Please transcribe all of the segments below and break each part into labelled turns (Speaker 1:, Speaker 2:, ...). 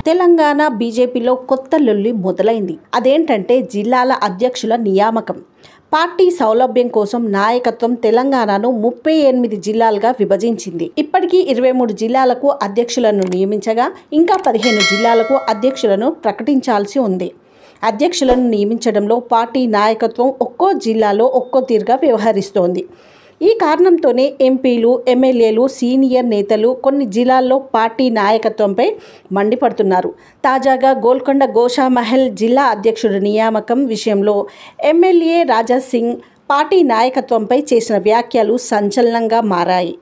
Speaker 1: తెలంగాణ బీజేపీలో కొత్త లొల్లి మొదలైంది. అదేంటంటే జిల్లాల అధ్యక్షుల నియామకం. పార్టీ సౌలభ్యం కోసం నాయకత్వం తెలంగాణను 38 జిల్లాలుగా విభజించింది. ఇప్పటికీ 23 జిల్లాలకు అధ్యక్షులను నియమించగా ఇంకా 15 జిల్లాలకు అధ్యక్షులను ప్రకటించాల్సి ఉంది. అధ్యక్షులను నియమించడంలో పార్టీ నాయకత్వం ఒక్కో జిల్లాలో ఒక్కో తీరుగా వ్యవహరిస్తోంది. ఈ కారణంతోనే ఎంపీలు, ఎమ్మెల్యేలు, సీనియర్ నేతలు కొన్ని జిల్లాల్లో పార్టీ నాయకత్వంపై మండిపడుతున్నారు. తాజాగా గోల్కొండ గోషామహల్ జిల్లా అధ్యక్షుడి నియామకం విషయంలో ఎమ్మెల్యే రాజాసింగ్ పార్టీ నాయకత్వంపై చేసిన వ్యాఖ్యలు సంచలనంగా మారాయి.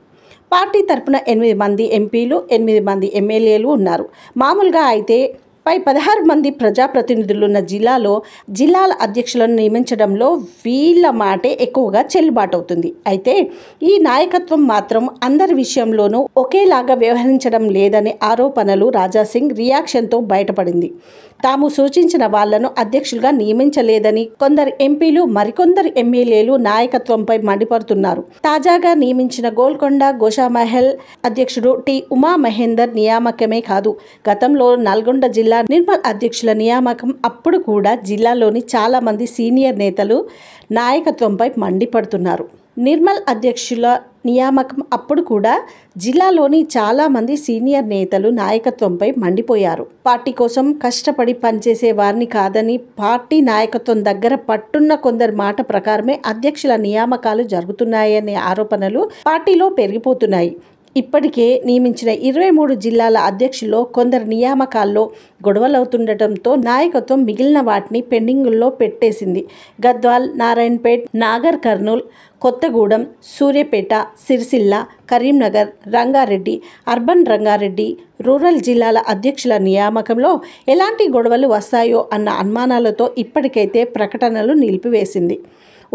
Speaker 1: పార్టీ తరపున 8 మంది ఎంపీలు, 8 మంది ఎమ్మెల్యేలు ఉన్నారు. మామూలుగా అయితే 16 మంది ప్రజాప్రతినిధులున్న జిల్లాల అధ్యక్షులను నియమించడంలో వీళ్ళ మాటే ఎక్కువగా చెల్లుబాటు అవుతుంది. అయితే ఈ నాయకత్వం మాత్రం అందరి విషయంలోనూ ఒకేలాగా వ్యవహరించడం లేదనే ఆరోపణలు రాజాసింగ్ రియాక్షన్తో బయటపడింది. తాము సూచించిన వాళ్లను అధ్యక్షులుగా నియమించలేదని కొందరు ఎంపీలు, మరికొందరు ఎమ్మెల్యేలు నాయకత్వంపై మండిపడుతున్నారు. తాజాగా నియమించిన గోల్కొండ గోషామహల్ అధ్యక్షుడు టి ఉమా మహేందర్ నియామకమే కాదు, గతంలో నల్గొండ జిల్లా నిర్మల్ అధ్యక్షుల నియామకం అప్పుడు కూడా జిల్లాలోని చాలా మంది సీనియర్ నేతలు నాయకత్వంపై మండిపడుతున్నారు. నిర్మల్ అధ్యక్షుల నియామకం అప్పుడు కూడా జిల్లాలోని చాలా మంది సీనియర్ నేతలు నాయకత్వంపై మండిపోయారు. పార్టీ కోసం కష్టపడి పనిచేసే వారిని కాదని పార్టీ నాయకత్వం దగ్గర పట్టున్న కొందరి మాట ప్రకారమే అధ్యక్షుల నియామకాలు జరుగుతున్నాయనే ఆరోపణలు పార్టీలో పెరిగిపోతున్నాయి. ఇప్పటికే నియమించిన 23 జిల్లాల అధ్యక్షుల్లో కొందరు నియామకాల్లో గొడవలవుతుండటంతో నాయకత్వం మిగిలిన వాటిని పెండింగుల్లో పెట్టేసింది. గద్వాల్, నారాయణపేట్, నాగర్ కర్నూల్, కొత్తగూడెం, సూర్యాపేట, సిరిసిల్ల, కరీంనగర్, రంగారెడ్డి, అర్బన్ రంగారెడ్డి, రూరల్ జిల్లాల అధ్యక్షుల నియామకంలో ఎలాంటి గొడవలు వస్తాయో అన్న అనుమానాలతో ఇప్పటికైతే ప్రకటనలు నిలిపివేసింది.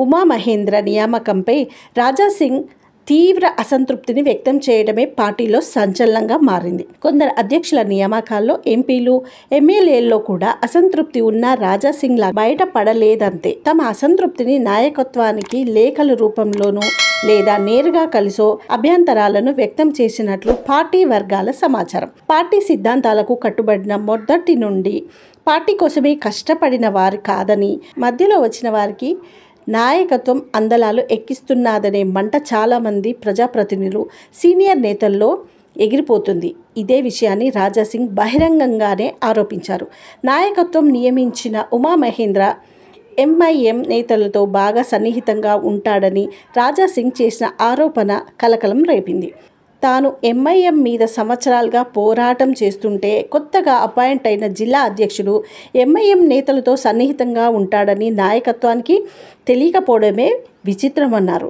Speaker 1: ఉమా మహేంద్ర నియామకంపై రాజాసింగ్ తీవ్ర అసంతృప్తిని వ్యక్తం చేయడమే పార్టీలో సంచలనంగా మారింది. కొందరు అధ్యక్షుల నియామకాల్లో ఎంపీలు, ఎమ్మెల్యేల్లో కూడా అసంతృప్తి ఉన్న రాజాసింగ్లా బయటపడలేదంతే. తమ అసంతృప్తిని నాయకత్వానికి లేఖల రూపంలోనూ లేదా నేరుగా కలిసో అభ్యంతరాలను వ్యక్తం చేసినట్లు పార్టీ వర్గాల సమాచారం. పార్టీ సిద్ధాంతాలకు కట్టుబడిన మొదటి నుండి పార్టీ కోసమే కష్టపడిన వారు కాదని, మధ్యలో వచ్చిన వారికి నాయకత్వం అందలాలు ఎక్కిస్తున్నదనే మంట చాలామంది ప్రజాప్రతినిధులు, సీనియర్ నేతల్లో ఎగిరిపోతుంది. ఇదే విషయాన్ని రాజాసింగ్ బహిరంగంగానే ఆరోపించారు. నాయకత్వం నియమించిన ఉమా మహేంద్ర ఎంఐఎం నేతలతో బాగా సన్నిహితంగా ఉంటాడని రాజాసింగ్ చేసిన ఆరోపణ కలకలం రేపింది. తాను ఎంఐఎం మీద సంవత్సరాలుగా పోరాటం చేస్తుంటే కొత్తగా అపాయింట్ అయిన జిల్లా అధ్యక్షుడు ఎంఐఎం నేతలతో సన్నిహితంగా ఉంటాడని నాయకత్వానికి తెలియకపోవడమే విచిత్రమన్నారు.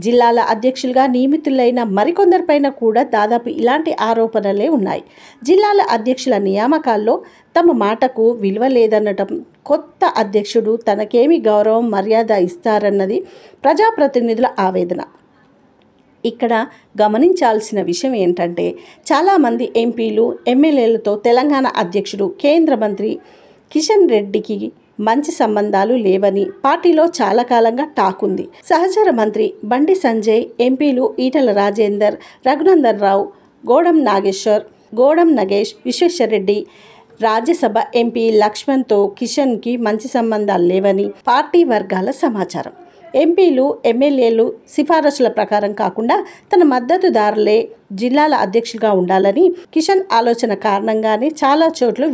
Speaker 1: జిల్లాల అధ్యక్షులుగా నియమితులైన మరికొందరిపైన కూడా దాదాపు ఇలాంటి ఆరోపణలే ఉన్నాయి. జిల్లాల అధ్యక్షుల నియామకాల్లో తమ మాటకు విలువ లేదనటం, కొత్త అధ్యక్షుడు తనకేమి గౌరవం, మర్యాద ఇస్తారన్నది ప్రజాప్రతినిధుల ఆవేదన. ఇక్కడ గమనించాల్సిన విషయం ఏంటంటే చాలామంది ఎంపీలు, ఎమ్మెల్యేలతో తెలంగాణ అధ్యక్షుడు, కేంద్ర మంత్రి కిషన్ రెడ్డికి మంచి సంబంధాలు లేవని పార్టీలో చాలా కాలంగా టాక్ ఉంది. సహచర మంత్రి బండి సంజయ్, ఎంపీలు ఈటల రాజేందర్, రఘునందన్ రావు, గోడం నాగేశ్వర్, గోడం నగేష్, విశ్వేశ్వరరెడ్డి, రాజ్యసభ ఎంపీ లక్ష్మణ్తో కిషన్కి మంచి సంబంధాలు లేవని పార్టీ వర్గాల సమాచారం. ఎంపీలు, ఎమ్మెల్యేలు సిఫారసుల ప్రకారం కాకుండా తన మద్దతుదారులే జిల్లాల అధ్యక్షులుగా ఉండాలని కిషన్ ఆలోచన కారణంగానే చాలా చోట్ల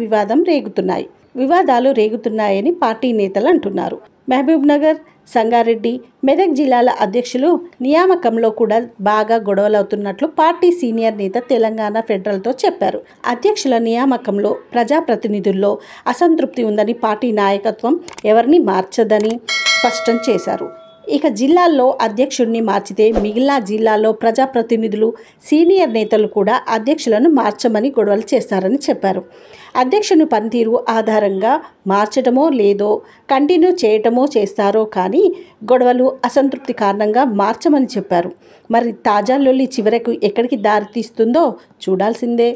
Speaker 1: వివాదాలు రేగుతున్నాయని పార్టీ నేతలు అంటున్నారు. మహబూబ్నగర్, సంగారెడ్డి, మెదక్ జిల్లాల అధ్యక్షులు నియామకంలో కూడా బాగా గొడవలవుతున్నట్లు పార్టీ సీనియర్ నేత తెలంగాణ ఫెడరల్తో చెప్పారు. అధ్యక్షుల నియామకంలో ప్రజాప్రతినిధుల్లో అసంతృప్తి ఉందని పార్టీ నాయకత్వం ఎవరిని మార్చదని స్పష్టం చేశారు. ఇక జిల్లాల్లో అధ్యక్షుడిని మార్చితే మిగిలిన జిల్లాల్లో ప్రజాప్రతినిధులు, సీనియర్ నేతలు కూడా అధ్యక్షులను మార్చమని గొడవలు చేస్తారని చెప్పారు. అధ్యక్షుని పనితీరు ఆధారంగా మార్చడమో లేదో కంటిన్యూ చేయటమో చేస్తారో కానీ గొడవలు, అసంతృప్తి కారణంగా మార్చమని చెప్పారు. మరి తాజా లొల్లి చివరకు ఎక్కడికి దారితీస్తుందో చూడాల్సిందే.